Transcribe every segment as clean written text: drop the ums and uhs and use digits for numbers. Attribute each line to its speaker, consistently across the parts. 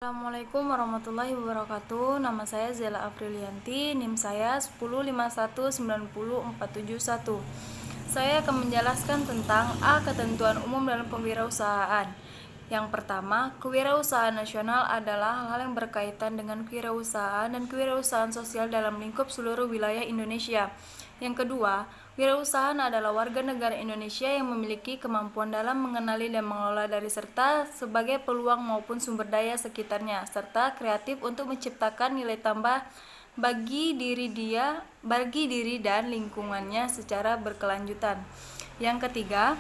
Speaker 1: Assalamualaikum warahmatullahi wabarakatuh. Nama saya Zela Aprilianti, NIM saya 1051904771. Saya akan menjelaskan tentang ketentuan umum dalam kewirausahaan. Yang pertama, kewirausahaan nasional adalah hal yang berkaitan dengan kewirausahaan dan kewirausahaan sosial dalam lingkup seluruh wilayah Indonesia. Yang kedua, wirausahaan adalah warga negara Indonesia yang memiliki kemampuan dalam mengenali dan mengelola dari serta sebagai peluang maupun sumber daya sekitarnya, serta kreatif untuk menciptakan nilai tambah bagi diri dan lingkungannya secara berkelanjutan. Yang ketiga,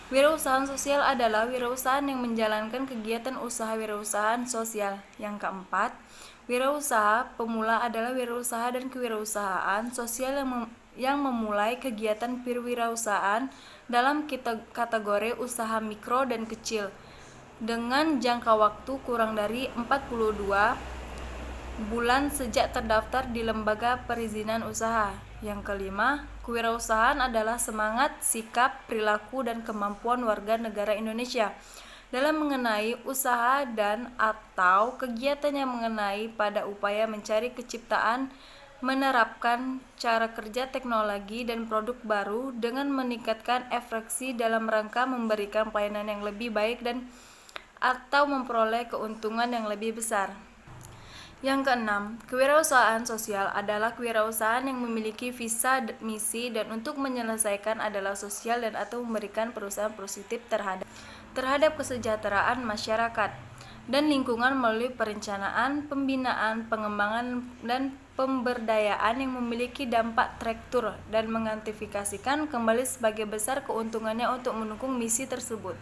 Speaker 1: wirausahaan sosial adalah wirausahaan yang menjalankan kegiatan usaha wirausahaan sosial. Yang keempat, wirausaha pemula adalah wirausaha dan kewirausahaan sosial yang memulai kegiatan perwirausahaan dalam kategori usaha mikro dan kecil dengan jangka waktu kurang dari 42 bulan sejak terdaftar di lembaga perizinan usaha. Yang kelima, kewirausahaan adalah semangat, sikap, perilaku, dan kemampuan warga negara Indonesia dalam mengenai usaha dan atau kegiatan yang mengenai pada upaya mencari keciptaan, menerapkan cara kerja teknologi dan produk baru dengan meningkatkan efisiensi dalam rangka memberikan pelayanan yang lebih baik dan atau memperoleh keuntungan yang lebih besar. Yang keenam, kewirausahaan sosial adalah kewirausahaan yang memiliki visa misi dan untuk menyelesaikan adalah sosial dan atau memberikan perusahaan positif terhadap kesejahteraan masyarakat dan lingkungan melalui perencanaan, pembinaan, pengembangan, dan pemberdayaan yang memiliki dampak struktur dan mengantisipasikan kembali sebagai besar keuntungannya untuk mendukung misi tersebut.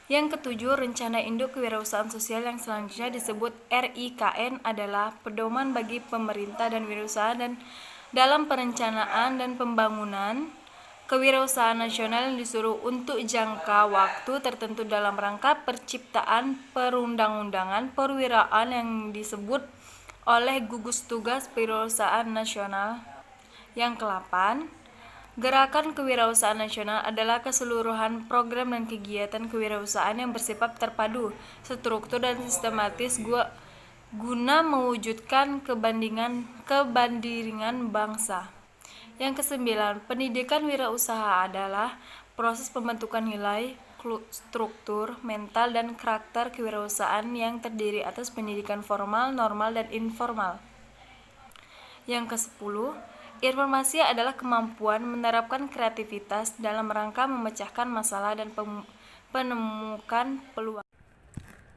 Speaker 1: Yang ketujuh, rencana induk kewirausahaan sosial yang selanjutnya disebut RIKN adalah pedoman bagi pemerintah dan wirausaha dan dalam perencanaan dan pembangunan kewirausahaan nasional yang disuruh untuk jangka waktu tertentu dalam rangka penciptaan perundang-undangan perwirausahaan yang disebut oleh gugus tugas kewirausahaan nasional. Yang ke-8, Gerakan Kewirausahaan Nasional adalah keseluruhan program dan kegiatan kewirausahaan yang bersifat terpadu, struktur dan sistematis guna mewujudkan kebandingan bangsa. Yang ke-9, pendidikan wirausaha adalah proses pembentukan nilai, struktur, mental, dan karakter kewirausahaan yang terdiri atas pendidikan formal, normal, dan informal. Yang ke-10, informasi adalah kemampuan menerapkan kreativitas dalam rangka memecahkan masalah dan penemukan peluang.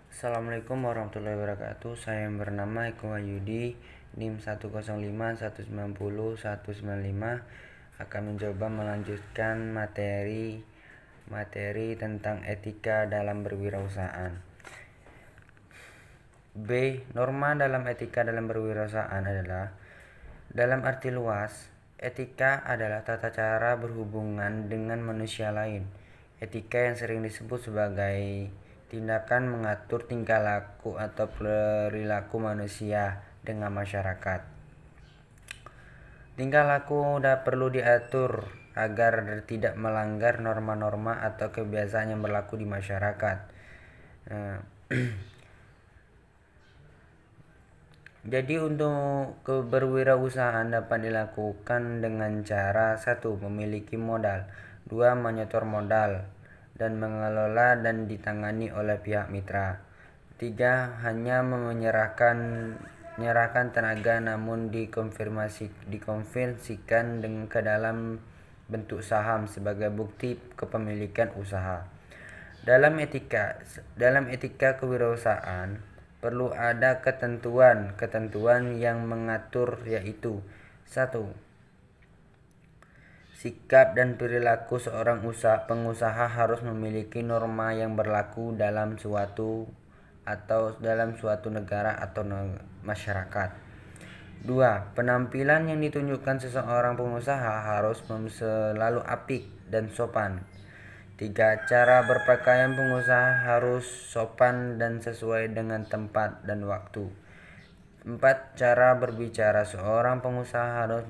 Speaker 2: Assalamualaikum warahmatullahi wabarakatuh. Saya yang bernama Eko Wahyudi, NIM 105190195 akan mencoba melanjutkan materi tentang etika dalam berwirausahaan. B. Norma dalam etika dalam berwirausahaan adalah: dalam arti luas, etika adalah tata cara berhubungan dengan manusia lain. Etika yang sering disebut sebagai tindakan mengatur tingkah laku atau perilaku manusia dengan masyarakat. Tingkah laku perlu diatur agar tidak melanggar norma-norma atau kebiasaan yang berlaku di masyarakat. Jadi untuk berwirausahaan dapat dilakukan dengan cara: 1. Memiliki modal, 2. Menyetor modal dan mengelola dan ditangani oleh pihak mitra, 3. Hanya menyerahkan tenaga namun dikonversikan ke dalam bentuk saham sebagai bukti kepemilikan usaha. Dalam etika kewirausahaan perlu ada ketentuan yang mengatur, yaitu: 1. Sikap dan perilaku seorang pengusaha harus memiliki norma yang berlaku dalam suatu negara atau masyarakat. 2. Penampilan yang ditunjukkan seseorang pengusaha harus selalu apik dan sopan. 3. Cara berpakaian pengusaha harus sopan dan sesuai dengan tempat dan waktu. 4. Cara berbicara seorang pengusaha harus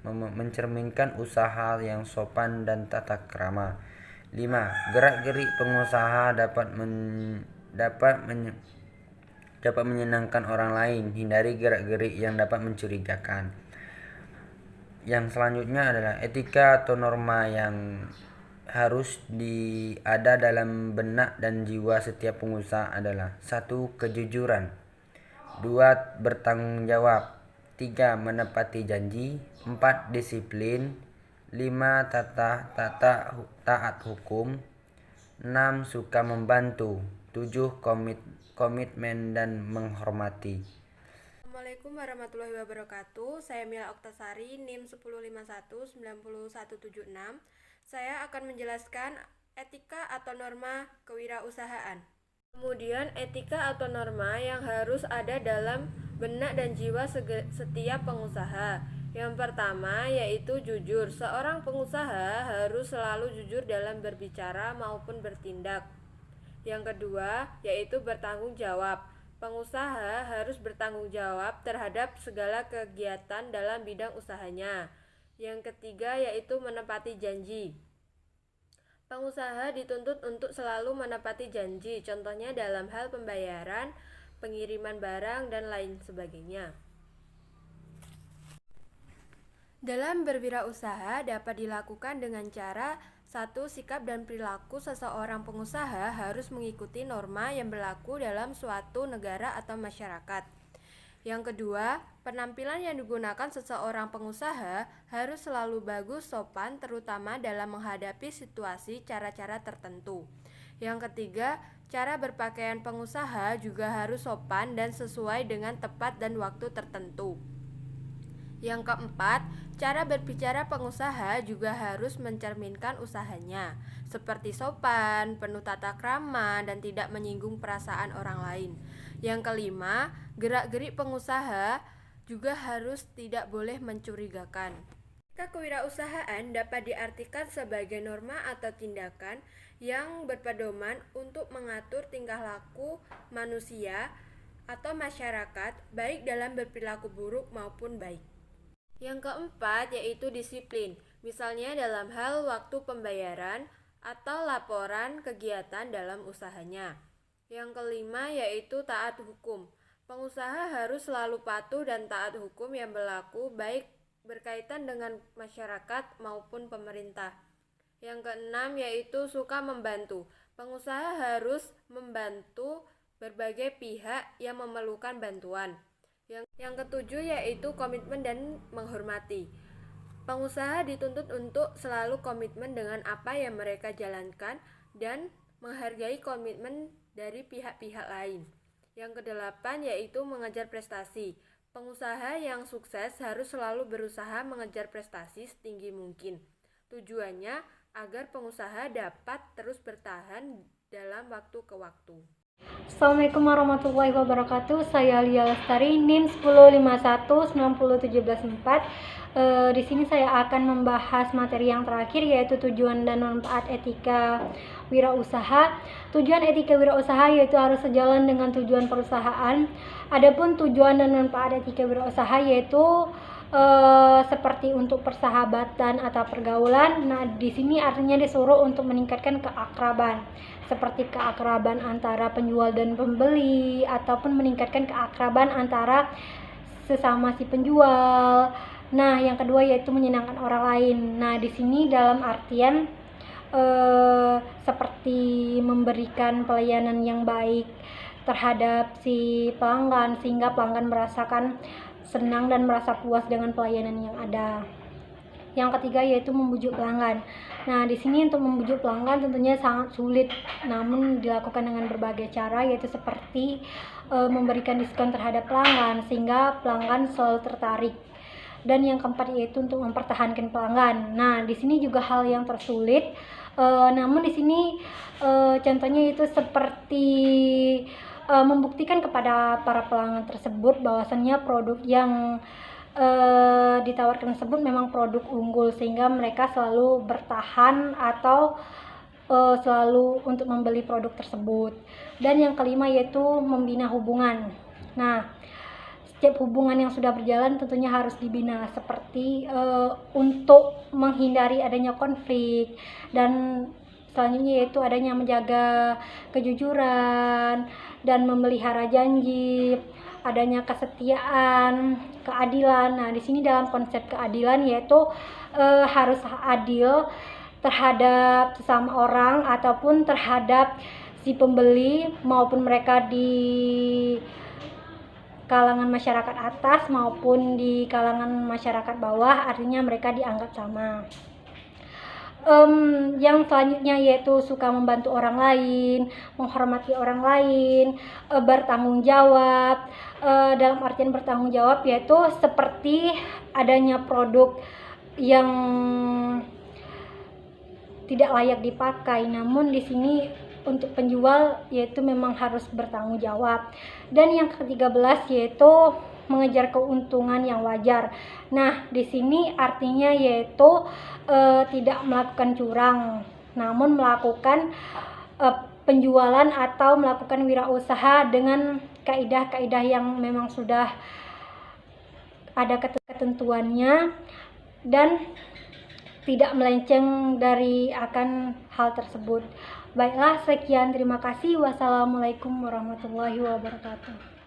Speaker 2: mencerminkan usaha yang sopan dan tata krama. 5. Gerak-gerik pengusaha dapat dapat menyenangkan orang lain, hindari gerak-gerik yang dapat mencurigakan. Yang selanjutnya adalah etika atau norma yang harus ada dalam benak dan jiwa setiap pengusaha adalah: 1. Kejujuran, 2. Bertanggung jawab, 3. Menepati janji, 4. Disiplin, 5. Taat hukum, 6. Suka membantu, 7. Komitmen dan menghormati.
Speaker 3: Assalamualaikum warahmatullahi wabarakatuh. Saya Mila Oktasari, NIM 1051901176. Saya akan menjelaskan etika atau norma kewirausahaan. Kemudian etika atau norma yang harus ada dalam benak dan jiwa setiap pengusaha. Yang pertama yaitu jujur. Seorang pengusaha harus selalu jujur dalam berbicara maupun bertindak. Yang kedua yaitu bertanggung jawab. Pengusaha harus bertanggung jawab terhadap segala kegiatan dalam bidang usahanya. Yang ketiga yaitu menepati janji. Pengusaha dituntut untuk selalu menepati janji, contohnya dalam hal pembayaran, pengiriman barang, dan lain sebagainya. Dalam berwirausaha dapat dilakukan dengan cara: 1. Sikap dan perilaku seseorang pengusaha harus mengikuti norma yang berlaku dalam suatu negara atau masyarakat. Yang kedua, penampilan yang digunakan seseorang pengusaha harus selalu bagus, sopan, terutama dalam menghadapi situasi cara-cara tertentu. Yang ketiga, cara berpakaian pengusaha juga harus sopan dan sesuai dengan tepat dan waktu tertentu. Yang keempat, cara berbicara pengusaha juga harus mencerminkan usahanya, seperti sopan, penuh tata krama, dan tidak menyinggung perasaan orang lain. Yang kelima, gerak-gerik pengusaha juga harus tidak boleh mencurigakan. Kewirausahaan dapat diartikan sebagai norma atau tindakan yang berpedoman untuk mengatur tingkah laku manusia atau masyarakat, baik dalam berperilaku buruk maupun baik. Yang keempat yaitu disiplin, misalnya dalam hal waktu pembayaran atau laporan kegiatan dalam usahanya. Yang kelima yaitu taat hukum. Pengusaha harus selalu patuh dan taat hukum yang berlaku, baik berkaitan dengan masyarakat maupun pemerintah. Yang keenam yaitu suka membantu. Pengusaha harus membantu berbagai pihak yang memerlukan bantuan. Yang ketujuh yaitu komitmen dan menghormati. Pengusaha dituntut untuk selalu komitmen dengan apa yang mereka jalankan dan menghargai komitmen dari pihak-pihak lain. Yang kedelapan yaitu mengejar prestasi. Pengusaha yang sukses harus selalu berusaha mengejar prestasi setinggi mungkin. Tujuannya agar pengusaha dapat terus bertahan dalam waktu ke waktu.
Speaker 4: Assalamualaikum warahmatullahi wabarakatuh. Saya Lia Lestari, NIM 1051901714. Di sini saya akan membahas materi yang terakhir, yaitu tujuan dan manfaat etika wirausaha. Tujuan etika wirausaha yaitu harus sejalan dengan tujuan perusahaan. Adapun tujuan dan manfaat etika wirausaha yaitu seperti untuk persahabatan atau pergaulan. Nah, di sini artinya disuruh untuk meningkatkan keakraban, seperti keakraban antara penjual dan pembeli, ataupun meningkatkan keakraban antara sesama si penjual. Nah, yang kedua yaitu menyenangkan orang lain. Nah, di sini dalam artian seperti memberikan pelayanan yang baik terhadap si pelanggan, sehingga pelanggan merasakan senang dan merasa puas dengan pelayanan yang ada. Yang ketiga yaitu membujuk pelanggan. Nah, di sini untuk membujuk pelanggan tentunya sangat sulit, namun dilakukan dengan berbagai cara, yaitu seperti memberikan diskon terhadap pelanggan sehingga pelanggan selalu tertarik. Dan yang keempat yaitu untuk mempertahankan pelanggan. Nah, di sini juga hal yang tersulit. Namun di sini contohnya itu seperti membuktikan kepada para pelanggan tersebut bahwasannya produk yang ditawarkan tersebut memang produk unggul, sehingga mereka selalu bertahan atau selalu untuk membeli produk tersebut. Dan yang kelima yaitu membina hubungan. Nah, setiap hubungan yang sudah berjalan tentunya harus dibina, seperti untuk menghindari adanya konflik dan selanjutnya yaitu adanya menjaga kejujuran dan memelihara janji, adanya kesetiaan, keadilan. Nah, di sini dalam konsep keadilan yaitu harus adil terhadap sesama orang ataupun terhadap si pembeli maupun mereka di kalangan masyarakat atas maupun di kalangan masyarakat bawah, artinya mereka dianggap sama. Yang selanjutnya yaitu suka membantu orang lain, menghormati orang lain, bertanggung jawab. Dalam artian bertanggung jawab yaitu seperti adanya produk yang tidak layak dipakai, namun di sini untuk penjual yaitu memang harus bertanggung jawab. Dan yang ke-13 yaitu mengejar keuntungan yang wajar. Nah, di sini artinya yaitu tidak melakukan curang, namun melakukan penjualan atau melakukan wirausaha dengan kaidah-kaidah yang memang sudah ada ketentuannya dan tidak melenceng dari akan hal tersebut. Baiklah, sekian, terima kasih. Wassalamualaikum warahmatullahi wabarakatuh.